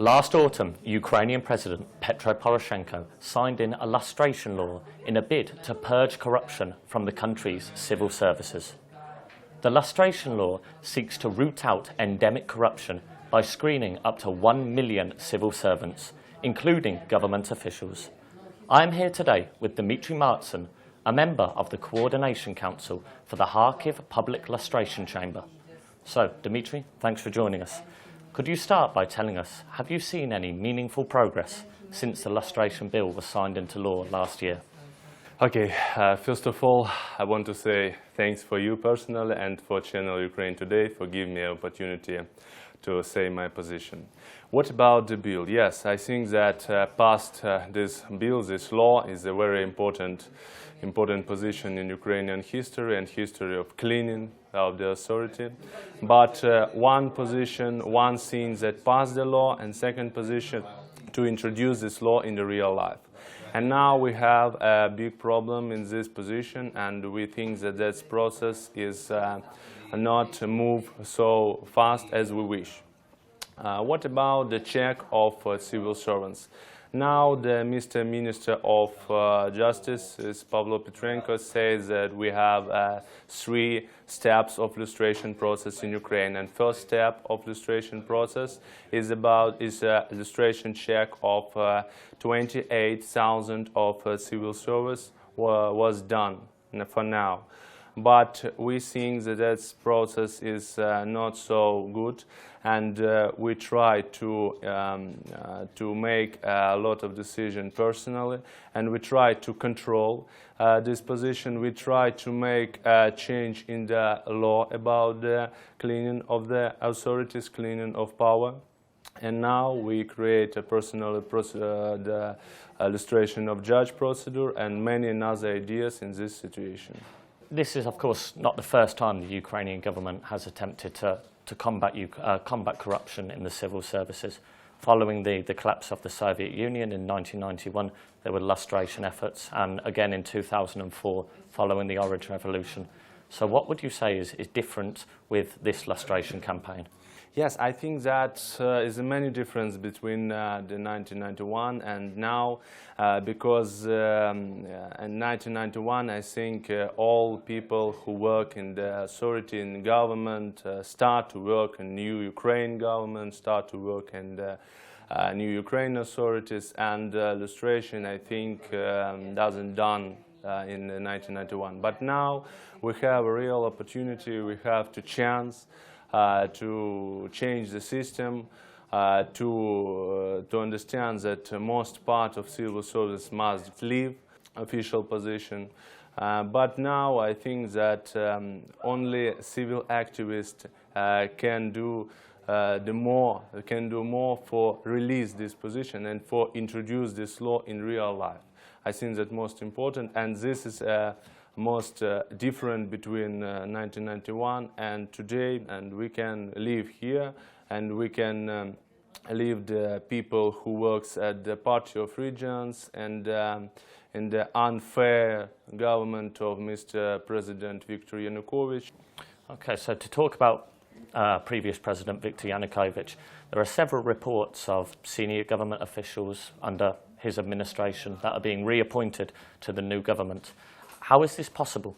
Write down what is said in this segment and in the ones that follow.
Last autumn, Ukrainian President Petro Poroshenko signed in a lustration law in a bid to purge corruption from the country's civil services. The lustration law seeks to root out endemic corruption by screening up to 1 million civil servants, including government officials. I am here today with Dmitry Martson, a member of the Coordination Council for the Kharkiv Public Lustration Chamber. So, Dmitry, thanks for joining us. Could you start by telling us, have you seen any meaningful progress since the lustration bill was signed into law last year? Okay, first of all, I want to say thanks for you personally and for Channel Ukraine Today for giving me an opportunity to say my position. What about the bill? Yes, I think that past this bill, this law, is a very important position in Ukrainian history and history of cleaning of the authority. But one position, one thing that passed the law, and second position to introduce this law in the real life. And now we have a big problem in this position, and we think that this process is not move so fast as we wish. What about the check of civil servants? Now the Mr. Minister of Justice, Petro Poroshenko, says that we have 3 steps of lustration process in Ukraine. And first step of lustration process is a lustration check of 28,000 of civil service was done for now. But we think that that process is not so good, and we try to make a lot of decisions personally, and we try to control this position. We try to make a change in the law about the cleaning of the authorities, cleaning of power. And now we create a the illustration of judge procedure and many other ideas in this situation. This is, of course, not the first time the Ukrainian government has attempted to combat corruption in the civil services. Following the collapse of the Soviet Union in 1991, there were lustration efforts, and again in 2004, following the Orange Revolution. So what would you say is different with this lustration campaign? Yes, I think that is a many difference between the 1991 and now, because in 1991 I think all people who work in the authority in government start to work in new Ukraine government, start to work in the new Ukraine authorities, and lustration I think doesn't done in 1991. But now we have a real opportunity, we have the chance to change the system, to understand that most part of civil service must leave official position. But now I think that only civil activists can do more for release this position and for introduce this law in real life. I think that most important, and this is most different between 1991 and today, and we can live here, and we can leave the people who works at the Party of Regions and in the unfair government of Mr. President Viktor Yanukovych. Okay, so to talk about previous President Viktor Yanukovych, there are several reports of senior government officials under his administration that are being reappointed to the new government. How is this possible?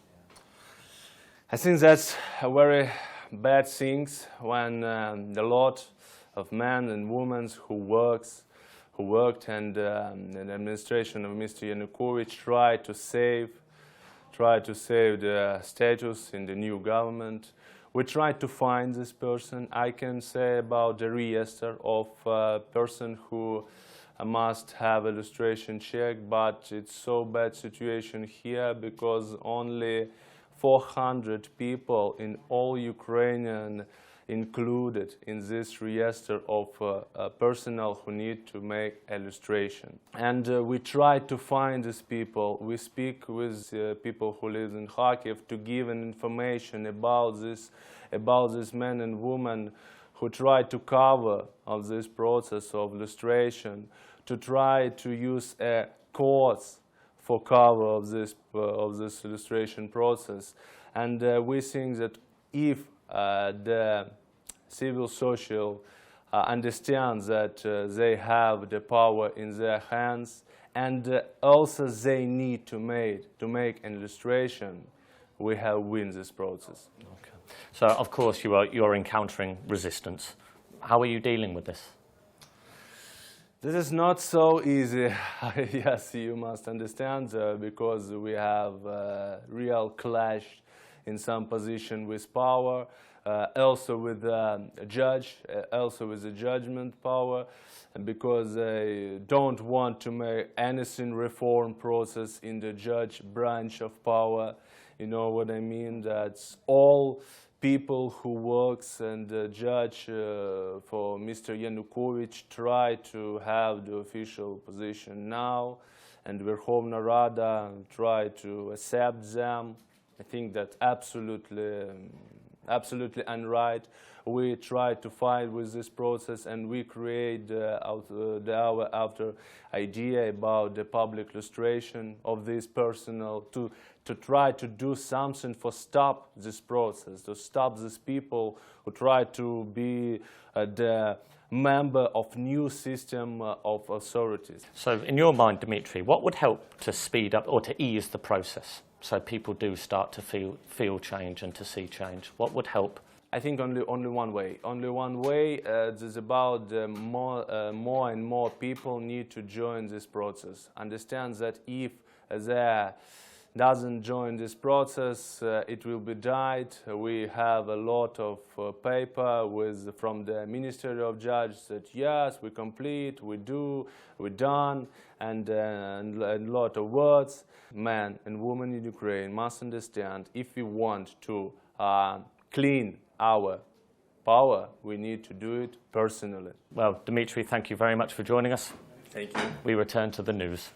I think that's a very bad thing when a lot of men and women who worked in the administration of Mr. Yanukovych try to save the status in the new government. We try to find this person. I can say about the register of a person who must have a lustration check, but it's so bad situation here because only 400 people in all Ukrainian included in this register of personnel who need to make a lustration. And we try to find these people. We speak with people who live in Kharkiv to give an information about these men and women who try to cover of this process of lustration, to try to use a courts for cover of this lustration process. And we think that if the civil social understand that they have the power in their hands, and also they need to make an illustration. We have win this process. Okay. So, of course, you're encountering resistance. How are you dealing with this? This is not so easy. Yes, you must understand, because we have a real clash in some position with power, also with the judge, also with the judgment power, and because they don't want to make anything reform process in the judge branch of power. You know what I mean? That's all people who works and the judge for Mr. Yanukovych try to have the official position now, and Verkhovna Rada try to accept them. I think that absolutely unright. We try to fight with this process, and we create our after idea about the public lustration of this personnel to try to do something for stop this process, to stop these people who try to be the member of new system of authorities. So in your mind, Dmitry, what would help to speed up or to ease the process so people do start to feel change and to see change? What would help? I think only one way. Only one way is about more and more people need to join this process. Understand that if they doesn't join this process, it will be died. We have a lot of paper from the Ministry of Justice that yes, we complete, we do, we're done, and a lot of words. Men and women in Ukraine must understand, if we want to clean our power, we need to do it personally. Well, Dmitry, thank you very much for joining us. Thank you. We return to the news.